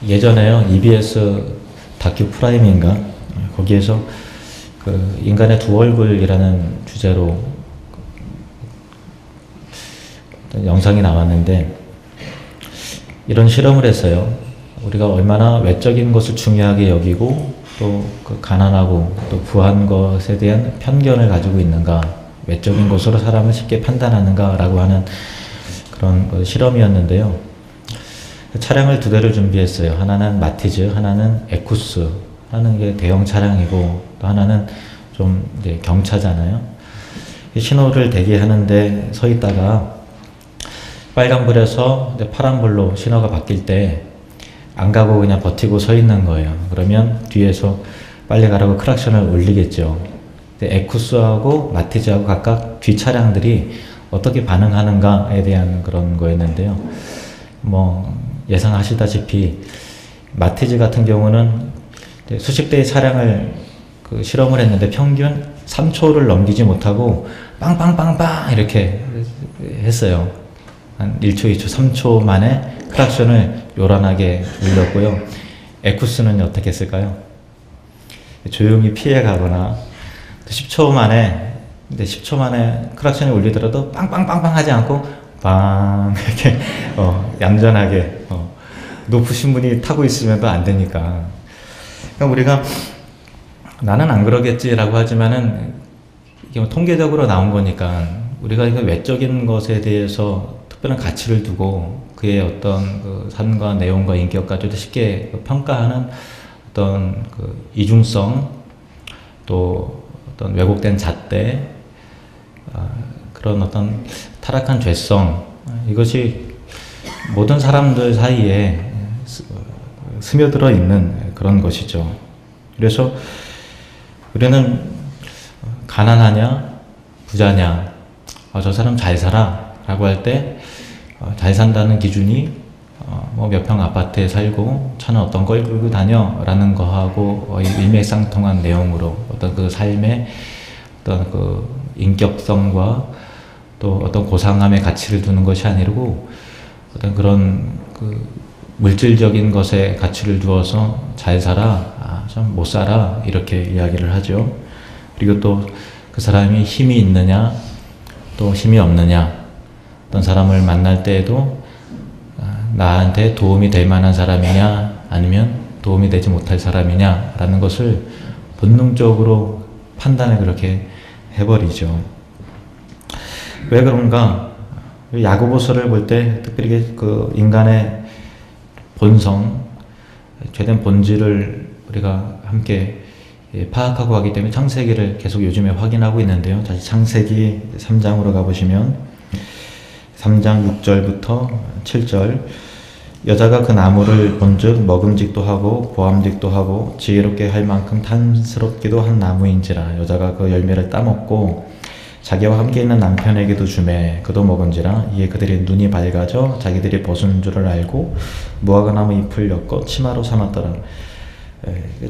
예전에요, EBS 다큐 프라임인가 거기에서 그 인간의 두 얼굴이라는 주제로 어떤 영상이 나왔는데 이런 실험을 했어요. 우리가 얼마나 외적인 것을 중요하게 여기고 또 그 가난하고 또 부한 것에 대한 편견을 가지고 있는가, 외적인 것으로 사람을 쉽게 판단하는가라고 하는 그런 그 실험이었는데요. 차량을 두 대를 준비했어요. 하나는 마티즈, 하나는 에쿠스. 하나는 게 대형 차량이고 또 하나는 좀 이제 경차잖아요. 신호를 대기하는데 서 있다가 빨간불에서 이제 파란불로 신호가 바뀔 때 안 가고 그냥 버티고 서 있는 거예요. 그러면 뒤에서 빨리 가라고 크락션을 울리겠죠. 에쿠스하고 마티즈하고 각각 뒤 차량들이 어떻게 반응하는가에 대한 그런 거였는데요. 뭐 예상하시다시피 마티즈 같은 경우는 수십 대의 차량을 그 실험을 했는데 평균 3초를 넘기지 못하고 빵빵빵빵 이렇게 했어요. 한 1초, 2초, 3초 만에 크락션을 요란하게 울렸고요. 에쿠스는 어떻게 했을까요? 조용히 피해 가거나 10초 만에 크락션이 울리더라도 빵빵빵빵 하지 않고 빵 이렇게 얌전하게 높으신 분이 타고 있으면 안 되니까. 그러니까 우리가 나는 안 그러겠지라고 하지만은 이게 뭐 통계적으로 나온 거니까 우리가 이거 외적인 것에 대해서 특별한 가치를 두고 그의 어떤 그 삶과 내용과 인격까지도 쉽게 평가하는 어떤 그 이중성, 또 어떤 왜곡된 잣대, 그런 어떤 타락한 죄성, 이것이 모든 사람들 사이에 스며들어 있는 그런 것이죠. 그래서 우리는 가난하냐 부자냐, 저 사람 잘 살아 라고 할 때 잘 산다는 기준이 뭐 몇 평 아파트에 살고 차는 어떤 걸 끌고 다녀 라는 거하고 일맥상통한 내용으로 어떤 그 삶의 어떤 그 인격성과 또 어떤 고상함의 가치를 두는 것이 아니고 어떤 그런 그 물질적인 것에 가치를 두어서 잘 살아, 좀 못 살아 이렇게 이야기를 하죠. 그리고 또 그 사람이 힘이 있느냐 또 힘이 없느냐, 어떤 사람을 만날 때에도 나한테 도움이 될 만한 사람이냐 아니면 도움이 되지 못할 사람이냐 라는 것을 본능적으로 판단을 그렇게 해버리죠. 왜 그런가? 야고보서를 볼 때 특별히 그 인간의 본성, 죄된 본질을 우리가 함께 파악하고 하기 때문에 창세기를 계속 요즘에 확인하고 있는데요. 다시 창세기 3장으로 가보시면 3장 6절부터 7절, 여자가 그 나무를 본즉 먹음직도 하고 보암직도 하고 지혜롭게 할 만큼 탐스럽기도 한 나무인지라 여자가 그 열매를 따먹고 자기와 함께 있는 남편에게도 주매 그도 먹은지라 이에 그들의 눈이 밝아져 자기들이 벗은 줄을 알고 무화과나무 잎을 엮어 치마로 삼았더라.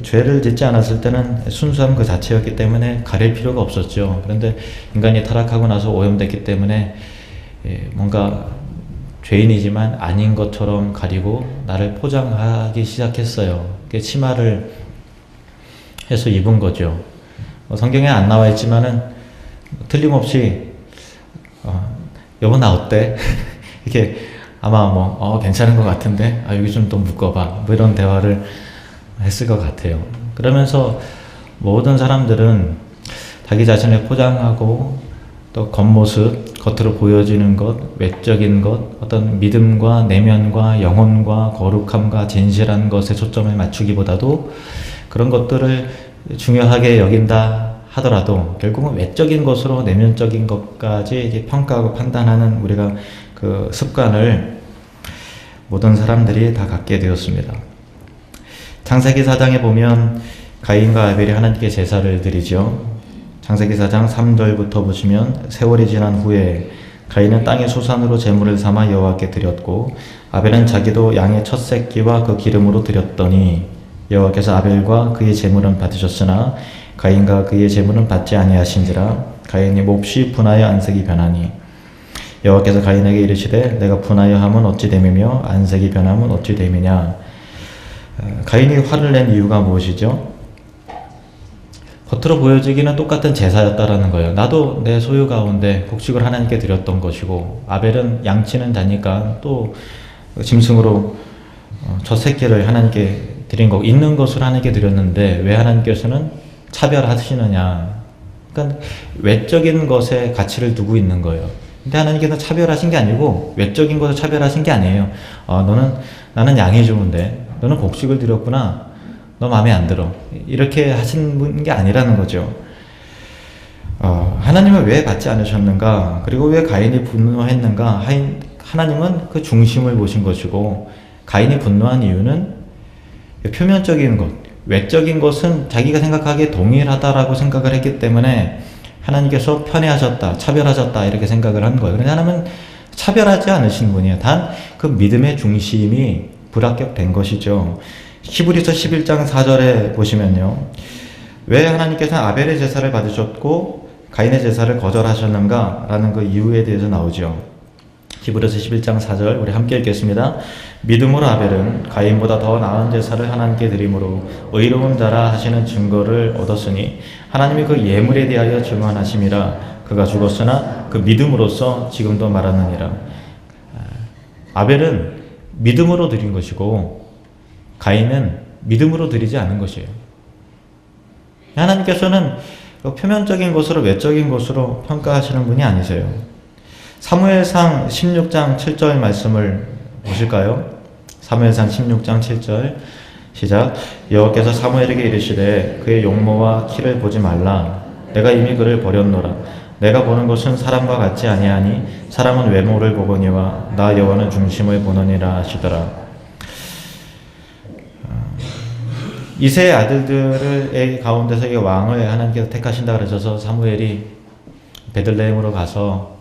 죄를 짓지 않았을 때는 순수함 그 자체였기 때문에 가릴 필요가 없었죠. 그런데 인간이 타락하고 나서 오염됐기 때문에 뭔가 죄인이지만 아닌 것처럼 가리고 나를 포장하기 시작했어요. 치마를 해서 입은 거죠. 성경에 안 나와 있지만은 틀림없이 여보 나 어때? 이렇게 아마 괜찮은 것 같은데 여기 좀 또 묶어봐 뭐 이런 대화를 했을 것 같아요. 그러면서 모든 사람들은 자기 자신을 포장하고 또 겉모습, 겉으로 보여지는 것, 외적인 것, 어떤 믿음과 내면과 영혼과 거룩함과 진실한 것에 초점을 맞추기보다도 그런 것들을 중요하게 여긴다 하더라도 결국은 외적인 것으로 내면적인 것까지 평가하고 판단하는 우리가 그 습관을 모든 사람들이 다 갖게 되었습니다. 창세기 4장에 보면 가인과 아벨이 하나님께 제사를 드리죠. 창세기 4장 3절부터 보시면 세월이 지난 후에 가인은 땅의 소산으로 제물을 삼아 여호와께 드렸고 아벨은 자기도 양의 첫 새끼와 그 기름으로 드렸더니 여호와께서 아벨과 그의 제물은 받으셨으나 가인과 그의 제물은 받지 아니하신지라. 가인이 몹시 분하여 안색이 변하니 여호와께서 가인에게 이르시되 내가 분하여 함은 어찌 됨이며 안색이 변함은 어찌 됨이냐. 가인이 화를 낸 이유가 무엇이죠? 겉으로 보여지기는 똑같은 제사였다라는 거예요. 나도 내 소유 가운데 곡식을 하나님께 드렸던 것이고, 아벨은 양치는 자니까 또 짐승으로 첫 새끼를 하나님께 드린 거고, 있는 것을 하나님께 드렸는데 왜 하나님께서는 차별하시느냐? 그러니까 외적인 것에 가치를 두고 있는 거예요. 근데 하나님께서 차별하신 게 아니고 외적인 것을 차별하신 게 아니에요. 나는 양이 좋은데 너는 곡식을 드렸구나. 너 마음에 안 들어. 이렇게 하신 게 아니라는 거죠. 하나님은 왜 받지 않으셨는가? 그리고 왜 가인이 분노했는가? 하나님은 그 중심을 보신 것이고, 가인이 분노한 이유는 표면적인 것, 외적인 것은 자기가 생각하기에 동일하다라고 생각을 했기 때문에 하나님께서 편애하셨다, 차별하셨다 이렇게 생각을 한 거예요. 그런데 하나님은 차별하지 않으신 분이에요. 단 그 믿음의 중심이 불합격된 것이죠. 히브리서 11장 4절에 보시면요, 왜 하나님께서 아벨의 제사를 받으셨고 가인의 제사를 거절하셨는가 라는 그 이유에 대해서 나오죠. 히브리서 11장 4절 우리 함께 읽겠습니다. 믿음으로 아벨은 가인보다 더 나은 제사를 하나님께 드림으로 의로운 자라 하시는 증거를 얻었으니 하나님이 그 예물에 대하여 증언하심이라. 그가 죽었으나 그 믿음으로써 지금도 말하느니라. 아벨은 믿음으로 드린 것이고 가인은 믿음으로 드리지 않은 것이에요. 하나님께서는 표면적인 것으로 외적인 것으로 평가하시는 분이 아니세요. 사무엘상 16장 7절 말씀을 보실까요? 사무엘상 16장 7절 시작. 여호와께서 사무엘에게 이르시되 그의 용모와 키를 보지 말라. 내가 이미 그를 버렸노라. 내가 보는 것은 사람과 같지 아니하니 사람은 외모를 보거니와 나 여호와는 중심을 보느니라 하시더라. 이세의 아들들의 가운데서 왕을 하나님께서 택하신다 그러셔서 사무엘이 베들레헴으로 가서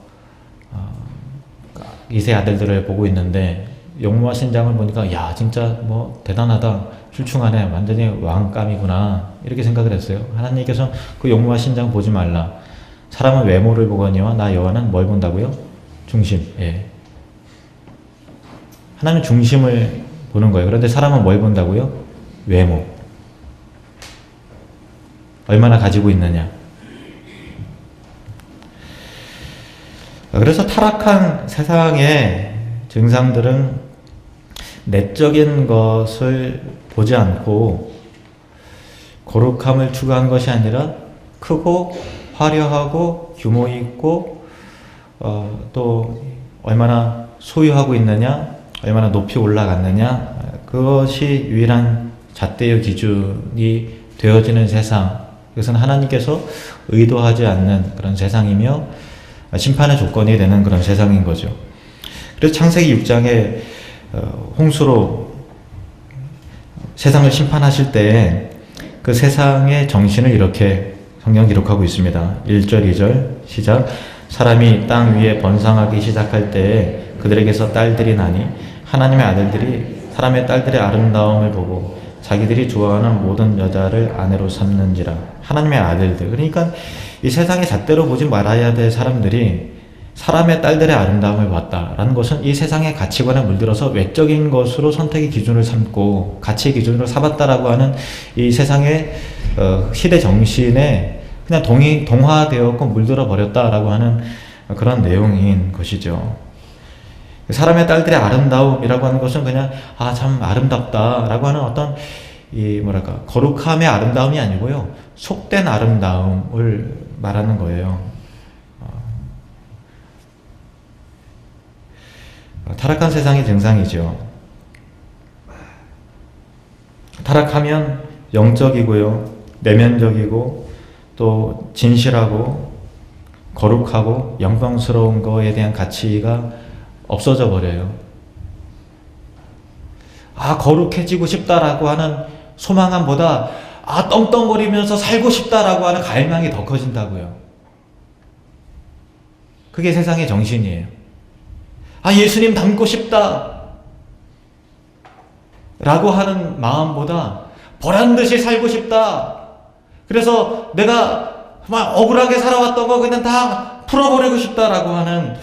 이세의 아들들을 보고 있는데 용모와 신장을 보니까 야 진짜 뭐 대단하다, 출중하네, 완전히 왕감이구나 이렇게 생각을 했어요. 하나님께서 그 용모와 신장 보지 말라. 사람은 외모를 보거니와 나 여호와는 뭘 본다고요? 중심. 예. 하나님은 중심을 보는 거예요. 그런데 사람은 뭘 본다고요? 외모. 얼마나 가지고 있느냐. 그래서 타락한 세상의 증상들은 내적인 것을 보지 않고 거룩함을 추구한 것이 아니라 크고 화려하고 규모 있고 또 얼마나 소유하고 있느냐, 얼마나 높이 올라갔느냐, 그것이 유일한 잣대의 기준이 되어지는 세상. 그것은 하나님께서 의도하지 않는 그런 세상이며 심판의 조건이 되는 그런 세상인 거죠. 그래서 창세기 6장에 홍수로 세상을 심판하실 때 그 세상의 정신을 이렇게 성경 기록하고 있습니다. 1절 2절 시작. 사람이 땅 위에 번성하기 시작할 때에 그들에게서 딸들이 나니 하나님의 아들들이 사람의 딸들의 아름다움을 보고 자기들이 좋아하는 모든 여자를 아내로 삼는지라. 하나님의 아들들. 그러니까 이 세상의 잣대로 보지 말아야 될 사람들이 사람의 딸들의 아름다움을 봤다라는 것은 이 세상의 가치관에 물들어서 외적인 것으로 선택의 기준을 삼고 가치의 기준으로 삼았다라고 하는 이 세상의 시대 정신에 그냥 동화되었고 물들어 버렸다라고 하는 그런 내용인 것이죠. 사람의 딸들의 아름다움이라고 하는 것은 그냥 참 아름답다라고 하는 어떤 거룩함의 아름다움이 아니고요, 속된 아름다움을 말하는 거예요. 타락한 세상의 증상이죠. 타락하면 영적이고요, 내면적이고 또 진실하고 거룩하고 영광스러운 거에 대한 가치가 없어져 버려요. 거룩해지고 싶다라고 하는 소망함보다 떵떵거리면서 살고 싶다라고 하는 갈망이 더 커진다고요. 그게 세상의 정신이에요. 예수님 닮고 싶다 라고 하는 마음보다 보란듯이 살고 싶다. 그래서 내가 막 억울하게 살아왔던 거 그냥 다 풀어버리고 싶다라고 하는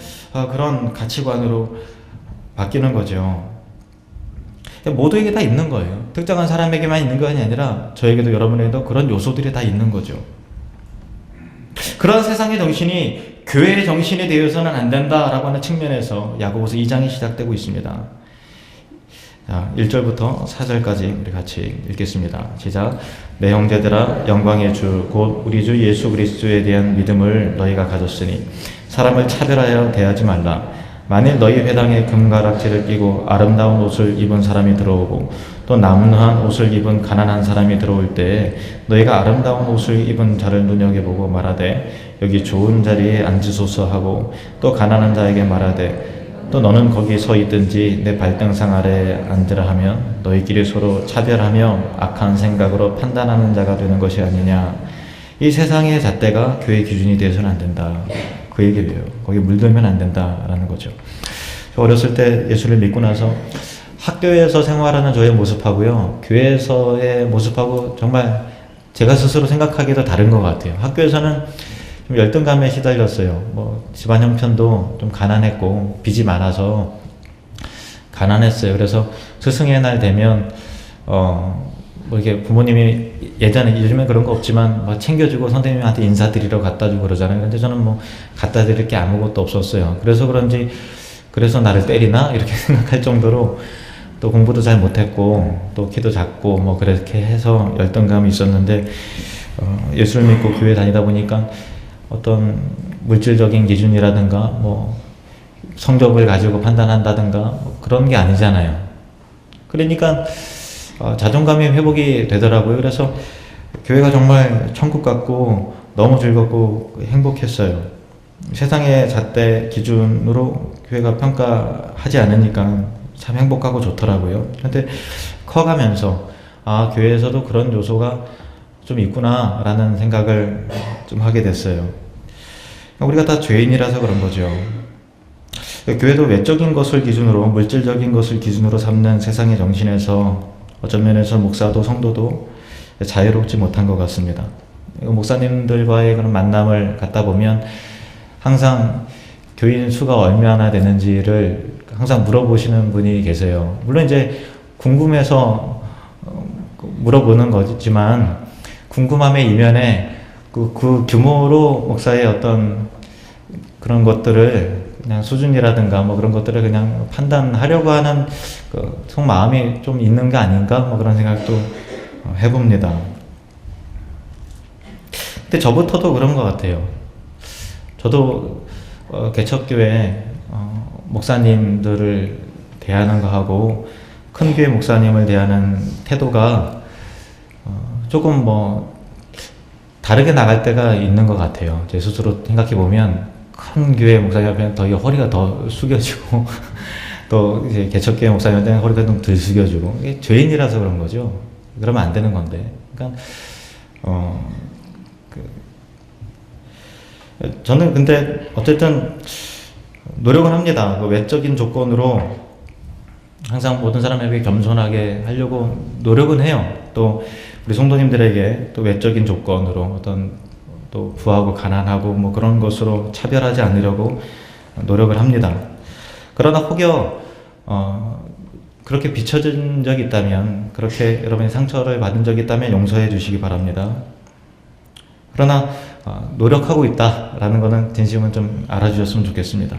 그런 가치관으로 바뀌는 거죠. 모두에게 다 있는 거예요. 특정한 사람에게만 있는 것이 아니라 저에게도 여러분에게도 그런 요소들이 다 있는 거죠. 그런 세상의 정신이 교회의 정신이 되어서는 안 된다라고 하는 측면에서 야고보서 2장이 시작되고 있습니다. 자, 1절부터 4절까지 우리 같이 읽겠습니다. 시작. 내 형제들아, 영광의 주 곧 우리 주 예수 그리스도에 대한 믿음을 너희가 가졌으니 사람을 차별하여 대하지 말라. 만일 너희 회당에 금가락지를 끼고 아름다운 옷을 입은 사람이 들어오고 또 남루한 옷을 입은 가난한 사람이 들어올 때 너희가 아름다운 옷을 입은 자를 눈여겨보고 말하되 여기 좋은 자리에 앉으소서 하고 또 가난한 자에게 말하되 또 너는 거기 서 있든지 내 발등상 아래에 앉으라 하면 너희끼리 서로 차별하며 악한 생각으로 판단하는 자가 되는 것이 아니냐. 이 세상의 잣대가 교회의 기준이 되어서는 안 된다. 그 얘기예요. 거기 물들면 안 된다라는 거죠. 어렸을 때 예수를 믿고 나서 학교에서 생활하는 저의 모습하고요, 교회에서의 모습하고 정말 제가 스스로 생각하기도 다른 것 같아요. 학교에서는 좀 열등감에 시달렸어요. 뭐 집안 형편도 좀 가난했고 빚이 많아서 가난했어요. 그래서 스승의 날 되면 뭐 이렇게 부모님이 예전에 요즘엔 그런 거 없지만 막 챙겨주고 선생님한테 인사드리러 갖다 주고 그러잖아요. 근데 저는 뭐 갖다 드릴 게 아무것도 없었어요. 그래서 그런지 그래서 나를 때리나 이렇게 생각할 정도로 또 공부도 잘 못했고 또 키도 작고 뭐 그렇게 해서 열등감이 있었는데 예수를 믿고 교회 다니다 보니까 어떤 물질적인 기준이라든가 뭐 성적을 가지고 판단한다든가 뭐 그런 게 아니잖아요. 그러니까 자존감이 회복이 되더라고요. 그래서 교회가 정말 천국 같고 너무 즐겁고 행복했어요. 세상의 잣대 기준으로 교회가 평가하지 않으니까 참 행복하고 좋더라고요. 근데 커가면서 교회에서도 그런 요소가 좀 있구나 라는 생각을 좀 하게 됐어요. 우리가 다 죄인이라서 그런 거죠. 교회도 외적인 것을 기준으로 물질적인 것을 기준으로 삼는 세상의 정신에서 어떤 면에서 목사도 성도도 자유롭지 못한 것 같습니다. 목사님들과의 그런 만남을 갖다 보면 항상 교인 수가 얼마나 되는지를 항상 물어보시는 분이 계세요. 물론 이제 궁금해서 물어보는 거지만 궁금함의 이면에 그 규모로 목사의 어떤 그런 것들을 그냥 수준이라든가 뭐 그런 것들을 그냥 판단하려고 하는 그 속마음이 좀 있는 게 아닌가 뭐 그런 생각도 해봅니다. 근데 저부터도 그런 것 같아요. 저도 개척교회 목사님들을 대하는 거하고 큰 교회 목사님을 대하는 태도가 조금 뭐 다르게 나갈 때가 있는 것 같아요. 제 스스로 생각해 보면 큰 교회 목사님 앞에는 더 허리가 더 숙여지고 또 이제 개척교회 목사님한테는 허리가 좀 덜 숙여지고 이게 죄인이라서 그런 거죠. 그러면 안 되는 건데. 그러니까 저는 근데 어쨌든 노력은 합니다. 그 외적인 조건으로 항상 모든 사람에게 겸손하게 하려고 노력은 해요. 또 우리 성도님들에게 또 외적인 조건으로 어떤 또 부하고 가난하고 뭐 그런 것으로 차별하지 않으려고 노력을 합니다. 그러나 혹여 그렇게 비춰진 적이 있다면, 그렇게 여러분이 상처를 받은 적이 있다면 용서해 주시기 바랍니다. 그러나 노력하고 있다라는 것은 진심은 좀 알아주셨으면 좋겠습니다.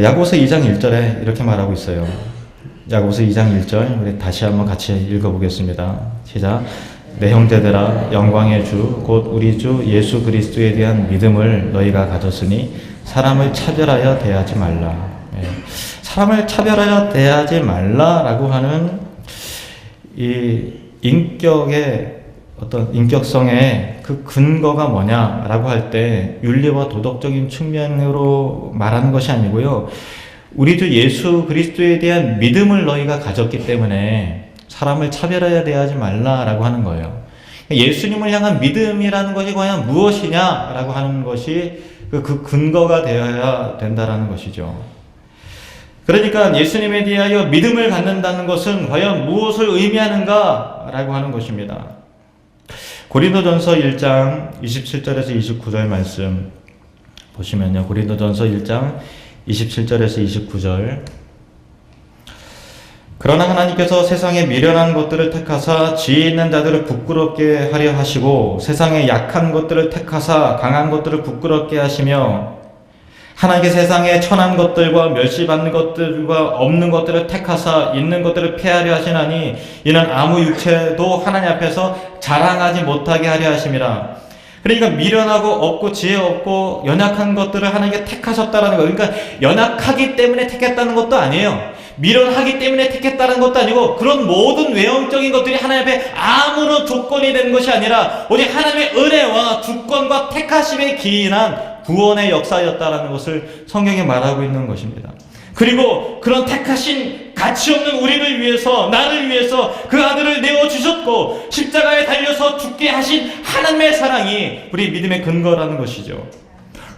야고보서 2장 1절에 이렇게 말하고 있어요. 야고보서 2장 1절 우리 다시 한번 같이 읽어보겠습니다. 시작. 내 형제들아, 영광의 주 곧 우리 주 예수 그리스도에 대한 믿음을 너희가 가졌으니 사람을 차별하여 대하지 말라. 사람을 차별하여 대하지 말라라고 하는 이 인격의 어떤 인격성의 그 근거가 뭐냐라고 할 때 윤리와 도덕적인 측면으로 말하는 것이 아니고요. 우리 주 예수 그리스도에 대한 믿음을 너희가 가졌기 때문에 사람을 차별하여 대하지 말라라고 하는 거예요. 예수님을 향한 믿음이라는 것이 과연 무엇이냐라고 하는 것이 그 근거가 되어야 된다라는 것이죠. 그러니까 예수님에 대하여 믿음을 갖는다는 것은 과연 무엇을 의미하는가라고 하는 것입니다. 고린도전서 1장 27절에서 29절 말씀 보시면요. 고린도전서 1장 27절에서 29절 그러나 하나님께서 세상에 미련한 것들을 택하사 지혜 있는 자들을 부끄럽게 하려 하시고 세상에 약한 것들을 택하사 강한 것들을 부끄럽게 하시며 하나님께 세상에 천한 것들과 멸시받는 것들과 없는 것들을 택하사 있는 것들을 폐하려 하시나니 이는 아무 육체도 하나님 앞에서 자랑하지 못하게 하려 하심이라. 그러니까 미련하고 없고 지혜 없고 연약한 것들을 하나님께 택하셨다라는 거예요. 그러니까 연약하기 때문에 택했다는 것도 아니에요. 미련하기 때문에 택했다는 것도 아니고 그런 모든 외형적인 것들이 하나님 앞에 아무런 조건이 된 것이 아니라 오직 하나님의 은혜와 주권과 택하심에 기인한 구원의 역사였다라는 것을 성경에 말하고 있는 것입니다. 그리고 그런 택하신 가치 없는 우리를 위해서, 나를 위해서 그 아들을 내어주셨고 십자가에 달려서 죽게 하신 하나님의 사랑이 우리 믿음의 근거라는 것이죠.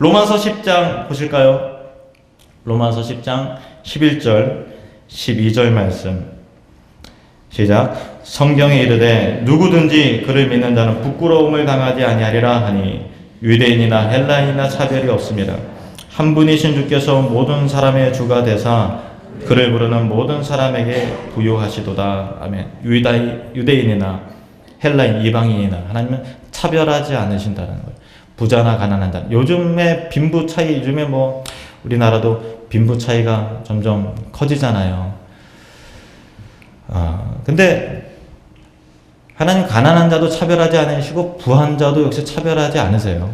로마서 10장 보실까요? 로마서 10장 11절 12절 말씀 시작. 성경에 이르되 누구든지 그를 믿는 자는 부끄러움을 당하지 아니하리라 하니 유대인이나 헬라인이나 차별이 없습니다. 한 분이신 주께서 모든 사람의 주가 되사 그를 부르는 모든 사람에게 부요하시도다. 아멘. 유대인이나 헬라인, 이방인이나 하나님은 차별하지 않으신다는 거예요. 부자나 가난한 자. 요즘에 빈부 차이, 요즘에 뭐 우리나라도 빈부 차이가 점점 커지잖아요. 근데 하나님 가난한 자도 차별하지 않으시고 부한 자도 역시 차별하지 않으세요.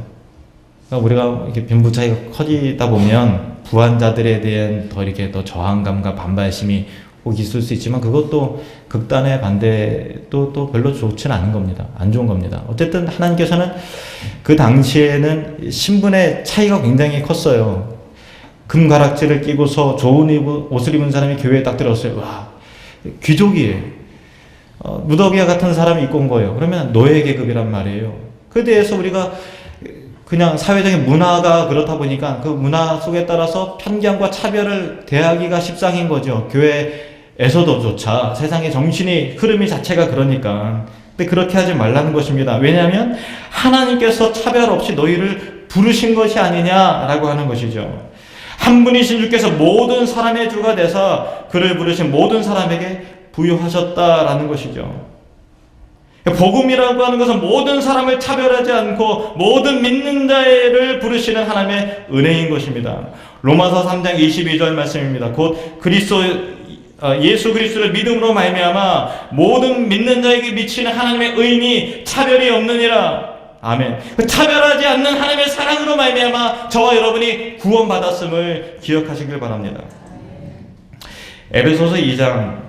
그러니까 우리가 이렇게 빈부 차이가 커지다 보면 부한 자들에 대한 더 이렇게 더 저항감과 반발심이 혹 있을 수 있지만 그것도 극단의 반대도 또 별로 좋지는 않은 겁니다. 안 좋은 겁니다. 어쨌든 하나님께서는 그 당시에는 신분의 차이가 굉장히 컸어요. 금가락지를 끼고서 좋은 옷을 입은 사람이 교회에 딱 들어왔어요. 와, 귀족이에요. 누더기와 같은 사람이 입고 온 거예요. 그러면 노예 계급이란 말이에요. 그에 대해서 우리가 그냥 사회적인 문화가 그렇다 보니까 그 문화 속에 따라서 편견과 차별을 대하기가 십상인 거죠. 교회에서도조차 세상의 정신이 흐름이 자체가 그러니까. 근데 그렇게 하지 말라는 것입니다. 왜냐하면 하나님께서 차별 없이 너희를 부르신 것이 아니냐라고 하는 것이죠. 한 분이신 주께서 모든 사람의 주가 되사 그를 부르신 모든 사람에게 부여하셨다라는 것이죠. 복음이라고 하는 것은 모든 사람을 차별하지 않고 모든 믿는 자를 부르시는 하나님의 은혜인 것입니다. 로마서 3장 22절 말씀입니다. 곧 예수 그리스도를 믿음으로 말미암아 모든 믿는 자에게 미치는 하나님의 의인이 차별이 없느니라. 아멘. 차별하지 않는 하나님의 사랑으로 말미암아 저와 여러분이 구원받았음을 기억하시길 바랍니다. 에베소서 2장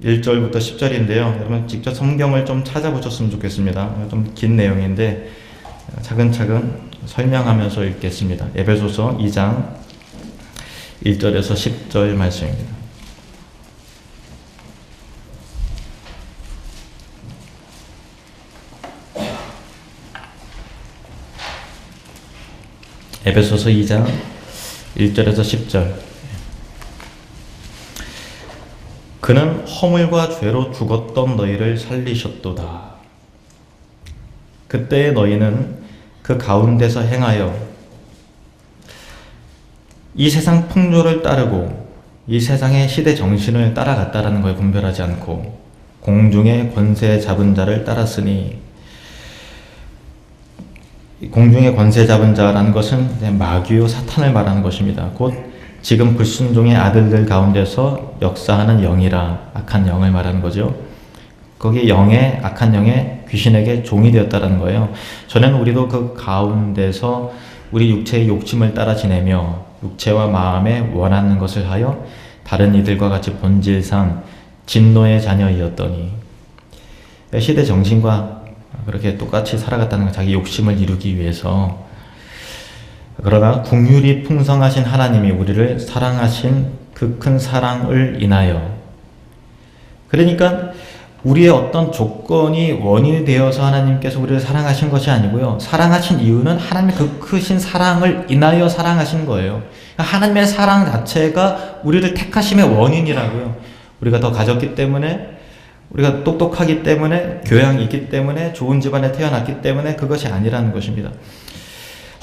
1절부터 10절인데요. 여러분 직접 성경을 좀 찾아보셨으면 좋겠습니다. 좀 긴 내용인데 차근차근 설명하면서 읽겠습니다. 에베소서 2장 1절에서 10절 말씀입니다. 에베소서 2장 1절에서 10절. 그는 허물과 죄로 죽었던 너희를 살리셨도다. 그때 너희는 그 가운데서 행하여 이 세상 풍조를 따르고 이 세상의 시대 정신을 따라갔다라는 거에 분별하지 않고 공중의 권세 잡은 자를 따랐으니, 공중의 권세 잡은 자라는 것은 마귀요 사탄을 말하는 것입니다. 곧 지금 불순종의 아들들 가운데서 역사하는 영이라, 악한 영을 말하는 거죠. 거기 영의, 악한 영의 귀신에게 종이 되었다는 거예요. 전에는 우리도 그 가운데서 우리 육체의 욕심을 따라 지내며 육체와 마음에 원하는 것을 하여 다른 이들과 같이 본질상 진노의 자녀이었더니, 시대 정신과 그렇게 똑같이 살아갔다는 거, 자기 욕심을 이루기 위해서. 그러나 긍휼이 풍성하신 하나님이 우리를 사랑하신 그 큰 사랑을 인하여, 그러니까 우리의 어떤 조건이 원인이 되어서 하나님께서 우리를 사랑하신 것이 아니고요, 사랑하신 이유는 하나님의 그 크신 사랑을 인하여 사랑하신 거예요. 하나님의 사랑 자체가 우리를 택하심의 원인이라고요. 우리가 더 가졌기 때문에, 우리가 똑똑하기 때문에, 교양이 있기 때문에, 좋은 집안에 태어났기 때문에 그것이 아니라는 것입니다.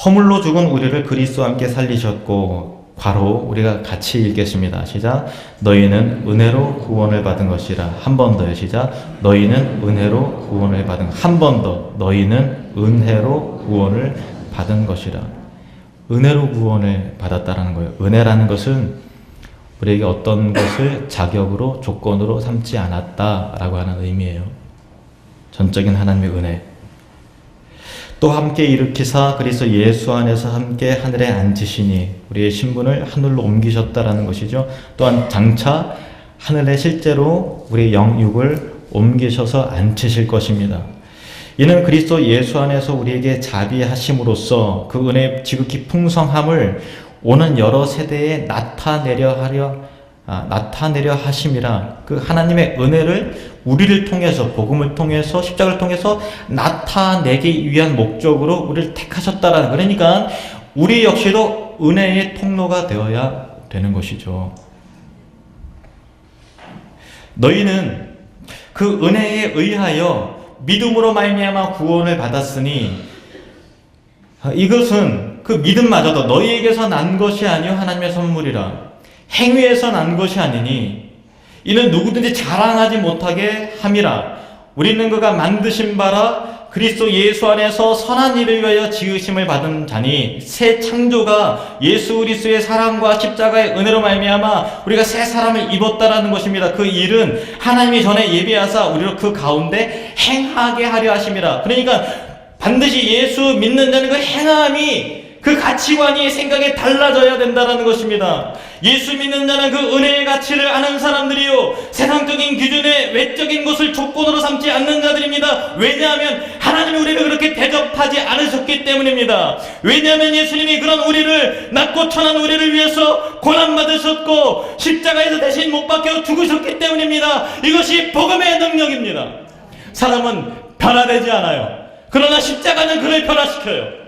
허물로 죽은 우리를 그리스도와 함께 살리셨고 바로 우리가 같이 읽겠습니다. 시작. 너희는 은혜로 구원을 받은 것이라. 한 번 더요. 시작. 너희는 은혜로 구원을 받은 한 번 더. 너희는 은혜로 구원을 받은 것이라. 은혜로 구원을 받았다라는 거예요. 은혜라는 것은 우리에게 어떤 것을 자격으로 조건으로 삼지 않았다라고 하는 의미예요. 전적인 하나님의 은혜. 또 함께 일으키사 그리스도 예수 안에서 함께 하늘에 앉으시니 우리의 신분을 하늘로 옮기셨다라는 것이죠. 또한 장차 하늘에 실제로 우리의 영육을 옮기셔서 앉히실 것입니다. 이는 그리스도 예수 안에서 우리에게 자비하심으로써 그 은혜의 지극히 풍성함을 오는 여러 세대에 나타내려 하심이라. 그 하나님의 은혜를 우리를 통해서, 복음을 통해서, 십자가를 통해서 나타내기 위한 목적으로 우리를 택하셨다라는, 그러니까 우리 역시도 은혜의 통로가 되어야 되는 것이죠. 너희는 그 은혜에 의하여 믿음으로 말미암아 구원을 받았으니 이것은 그 믿음마저도 너희에게서 난 것이 아니요 하나님의 선물이라. 행위에서 난 것이 아니니 이는 누구든지 자랑하지 못하게 함이라. 우리는 그가 만드신 바라 그리스도 예수 안에서 선한 일을 위하여 지으심을 받은 자니 새 창조가 예수 그리스도의 사랑과 십자가의 은혜로 말미암아 우리가 새 사람을 입었다라는 것입니다. 그 일은 하나님이 전에 예비하사 우리를 그 가운데 행하게 하려 하심이라. 그러니까 반드시 예수 믿는 자는 그 행함이, 그 가치관이 생각이 달라져야 된다는 것입니다. 예수 믿는 자는 그 은혜의 가치를 아는 사람들이요, 세상적인 기준의 외적인 것을 조건으로 삼지 않는 자들입니다. 왜냐하면 하나님이 우리를 그렇게 대접하지 않으셨기 때문입니다. 왜냐하면 예수님이 그런 우리를, 낮고 천한 우리를 위해서 고난받으셨고 십자가에서 대신 못 박혀 죽으셨기 때문입니다. 이것이 복음의 능력입니다. 사람은 변화되지 않아요. 그러나 십자가는 그를 변화시켜요.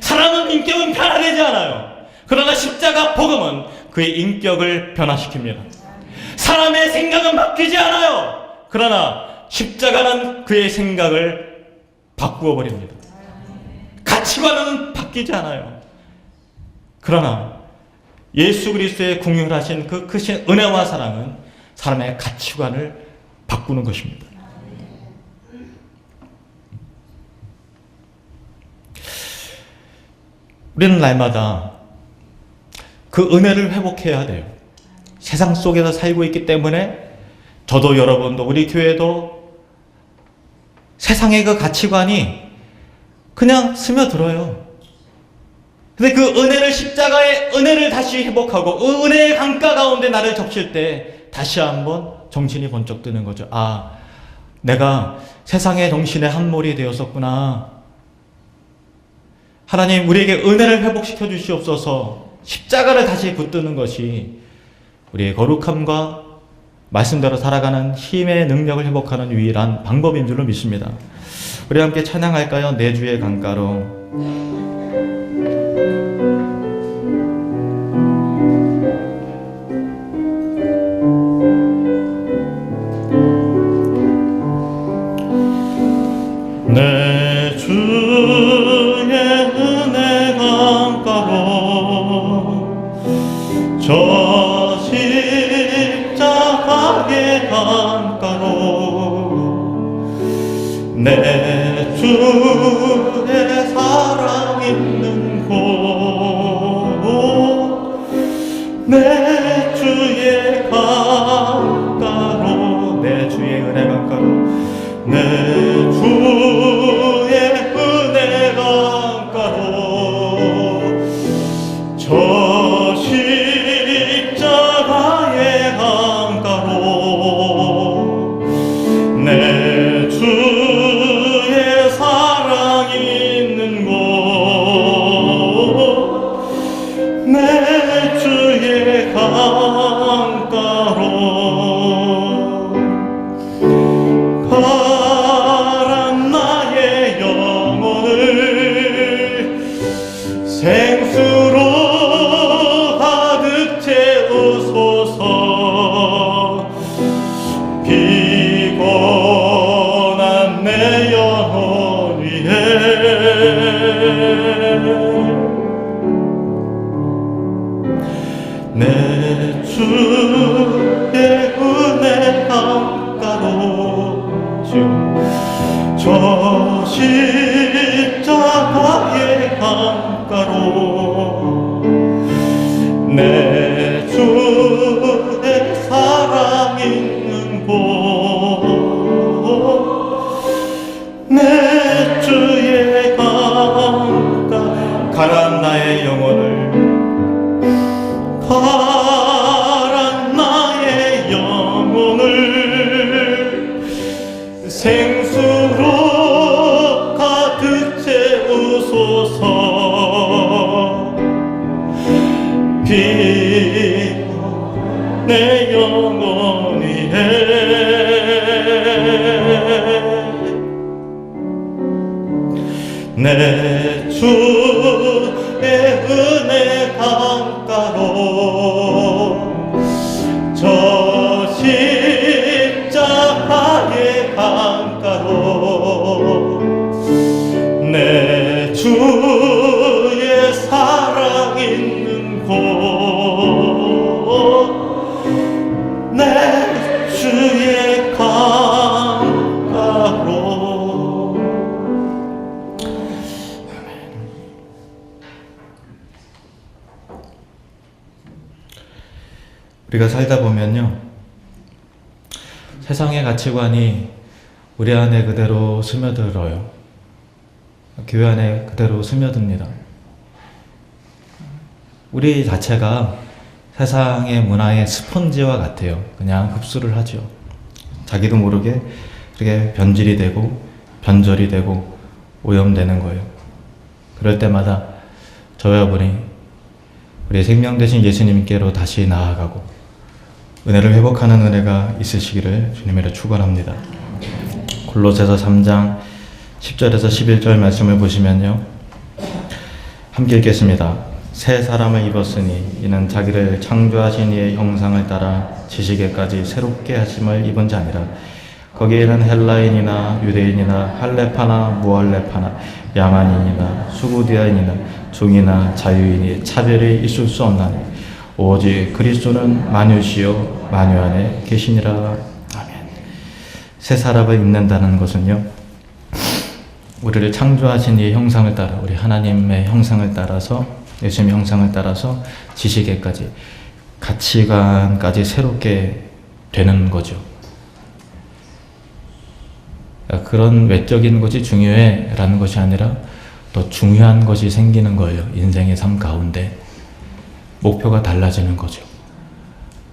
사람은 인격은 변화되지 않아요. 그러나 십자가 복음은 그의 인격을 변화시킵니다. 사람의 생각은 바뀌지 않아요. 그러나 십자가는 그의 생각을 바꾸어 버립니다. 가치관은 바뀌지 않아요. 그러나 예수 그리스도의 궁휼하신 그 크신 은혜와 사랑은 사람의 가치관을 바꾸는 것입니다. 우리는 날마다 그 은혜를 회복해야 돼요. 세상 속에서 살고 있기 때문에 저도 여러분도 우리 교회도 세상의 그 가치관이 그냥 스며들어요. 근데 그 은혜를, 십자가의 은혜를 다시 회복하고 그 은혜의 강가 가운데 나를 적실 때 다시 한번 정신이 번쩍 드는 거죠. 아, 내가 세상의 정신의 함몰이 되었었구나. 하나님, 우리에게 은혜를 회복시켜 주시옵소서. 십자가를 다시 붙드는 것이 우리의 거룩함과 말씀대로 살아가는 힘의 능력을 회복하는 유일한 방법인 줄로 믿습니다. 우리 함께 찬양할까요? 내 주의 강가로. 내 주의 은혜 강가로 저 십자가의 강가로 내 주의 사랑 있는 곳 내 주의 강가로 내 주의 은혜 강가로 내 주의 은혜 강가로 저 십자가의 강가로 내 주의 사랑 있는 곳 내 주의 은혜 강가로 저 십자가의 강가로 내 주의 사랑 있는 곳 내 주의 강가 가난 나의 영혼을 가란 나의 영혼을 생수로 가득 채우소서 비고 내 영혼이 내 주의 은혜 강가로 저 십자가의 강가로 내 주의 사랑 있는 곳 내 주의 강가로 우리가 살다 보면요, 세상의 가치관이 우리 안에 그대로 스며들어요. 교회 안에 그대로 스며듭니다. 우리 자체가 세상의 문화의 스펀지와 같아요. 그냥 흡수를 하죠. 자기도 모르게 그렇게 변질이 되고 변절이 되고 오염되는 거예요. 그럴 때마다 저와 여러분이 우리 생명 되신 예수님께로 다시 나아가고 은혜를 회복하는 은혜가 있으시기를 주님으로 축원합니다. 골로새서 3장 10절에서 11절 말씀을 보시면요, 함께 읽겠습니다. 새 사람을 입었으니 이는 자기를 창조하신 이의 형상을 따라 지식에까지 새롭게 하심을 입은 자니라. 거기에는 헬라인이나 유대인이나 할레파나 무할레파나 야만인이나 수구디아인이나 종이나 자유인이 차별이 있을 수 없나니 오직 그리스도는 만유시요 만유 안에 계시니라. 아멘. 새 사람을 입는다는 것은요, 우리를 창조하신 이의 형상을 따라, 우리 하나님의 형상을 따라서, 예수님의 형상을 따라서 지식에까지, 가치관까지 새롭게 되는 거죠. 그런 외적인 것이 중요해 라는 것이 아니라 더 중요한 것이 생기는 거예요. 인생의 삶 가운데 목표가 달라지는 거죠.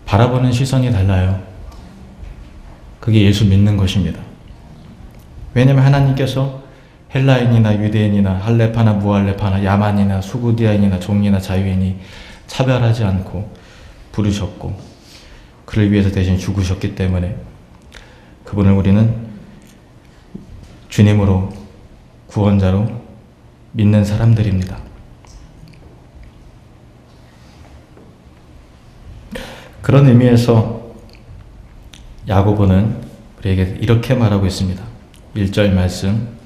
바라보는 시선이 달라요. 그게 예수 믿는 것입니다. 왜냐하면 하나님께서 헬라인이나 유대인이나 할레파나 무할레파나 야만이나 수구디아인이나 종이나 자유인이 차별하지 않고 부르셨고 그를 위해서 대신 죽으셨기 때문에 그분을 우리는 주님으로 구원자로 믿는 사람들입니다. 그런 의미에서 야고보는 우리에게 이렇게 말하고 있습니다. 1절 말씀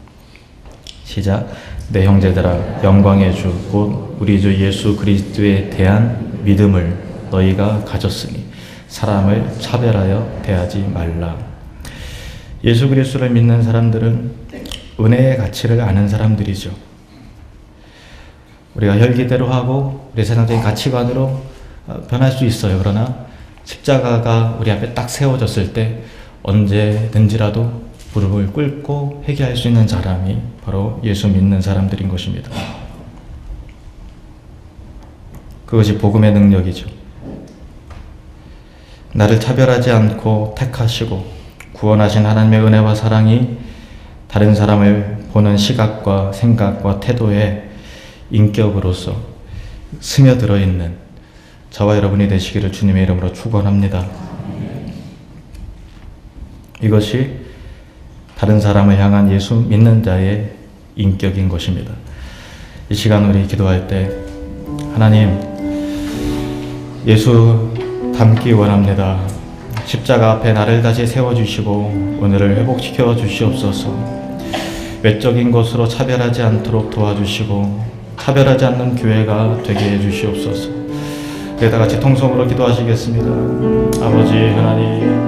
시작. 내 형제들아, 영광의 주 곧 우리 주 예수 그리스도에 대한 믿음을 너희가 가졌으니 사람을 차별하여 대하지 말라. 예수 그리스도를 믿는 사람들은 은혜의 가치를 아는 사람들이죠. 우리가 혈기대로 하고 우리 세상적인 가치관으로 변할 수 있어요. 그러나 십자가가 우리 앞에 딱 세워졌을 때 언제든지라도 무릎을 꿇고 회개할 수 있는 사람이 바로 예수 믿는 사람들인 것입니다. 그것이 복음의 능력이죠. 나를 차별하지 않고 택하시고 구원하신 하나님의 은혜와 사랑이 다른 사람을 보는 시각과 생각과 태도에 인격으로서 스며들어 있는 저와 여러분이 되시기를 주님의 이름으로 축원합니다. 이것이 다른 사람을 향한 예수 믿는 자의 인격인 것입니다. 이 시간 우리 기도할 때 하나님, 예수 닮기 원합니다. 십자가 앞에 나를 다시 세워주시고 오늘을 회복시켜 주시옵소서. 외적인 것으로 차별하지 않도록 도와주시고 차별하지 않는 교회가 되게 해주시옵소서. 우리 다 같이 통성으로 기도하시겠습니다. 아버지 하나님,